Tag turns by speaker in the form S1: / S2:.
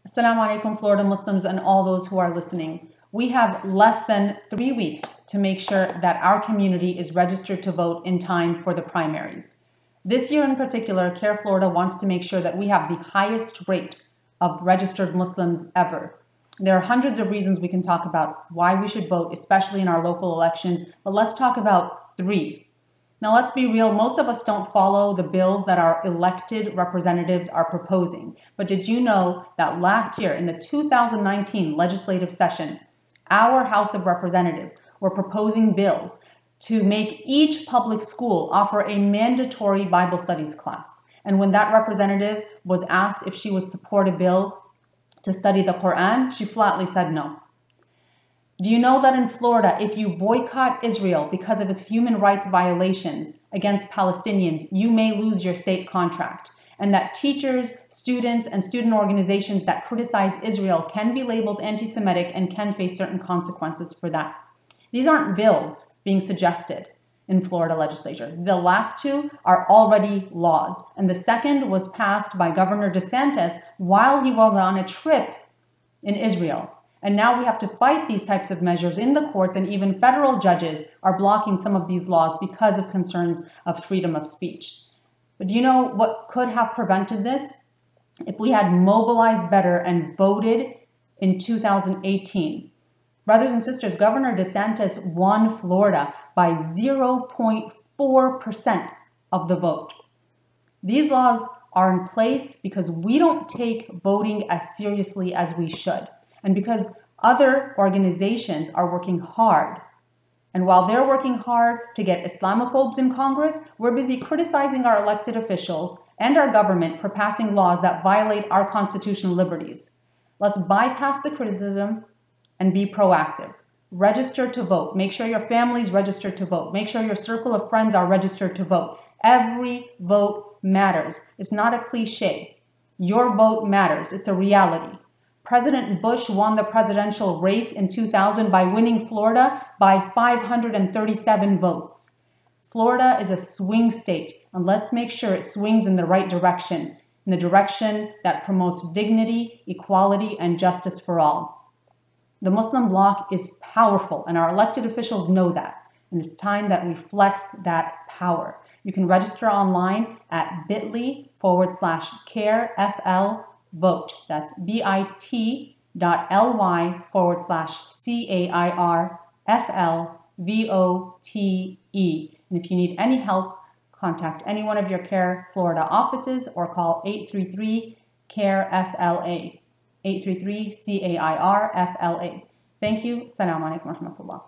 S1: Assalamu alaikum, Florida Muslims and all those who are listening. We have less than 3 weeks to make sure that our community is registered to vote in time for the primaries. This year in particular, CAIR-Florida wants to make sure that we have the highest rate of registered Muslims ever. There are hundreds of reasons we can talk about why we should vote, especially in our local elections, but let's talk about 3. Now, let's be real, most of us don't follow the bills that our elected representatives are proposing. But did you know that last year in the 2019 legislative session, our House of Representatives were proposing bills to make each public school offer a mandatory Bible studies class. And when that representative was asked if she would support a bill to study the Quran, she flatly said no. Do you know that in Florida, if you boycott Israel because of its human rights violations against Palestinians, you may lose your state contract? And that teachers, students, and student organizations that criticize Israel can be labeled anti-Semitic and can face certain consequences for that. These aren't bills being suggested in Florida legislature. The last 2 are already laws. And the second was passed by Governor DeSantis while he was on a trip in Israel. And now we have to fight these types of measures in the courts, and even federal judges are blocking some of these laws because of concerns of freedom of speech. But do you know what could have prevented this? If we had mobilized better and voted in 2018. Brothers and sisters, Governor DeSantis won Florida by 0.4% of the vote. These laws are in place because we don't take voting as seriously as we should. And because other organizations are working hard. And while they're working hard to get Islamophobes in Congress, we're busy criticizing our elected officials and our government for passing laws that violate our constitutional liberties. Let's bypass the criticism and be proactive. Register to vote. Make sure your family's registered to vote. Make sure your circle of friends are registered to vote. Every vote matters. It's not a cliche. Your vote matters. It's a reality. President Bush won the presidential race in 2000 by winning Florida by 537 votes. Florida is a swing state, and let's make sure it swings in the right direction, in the direction that promotes dignity, equality, and justice for all. The Muslim bloc is powerful, and our elected officials know that, and it's time that we flex that power. You can register online at bit.ly/CAIR-FL vote. That's bit.ly/CAIR-FLVOTE. And if you need any help, contact any one of your CAIR Florida offices or call 833-CAIR-FLA, 833-CAIR-FLA. Thank you. Assalamu alaikum wa rahmatullah.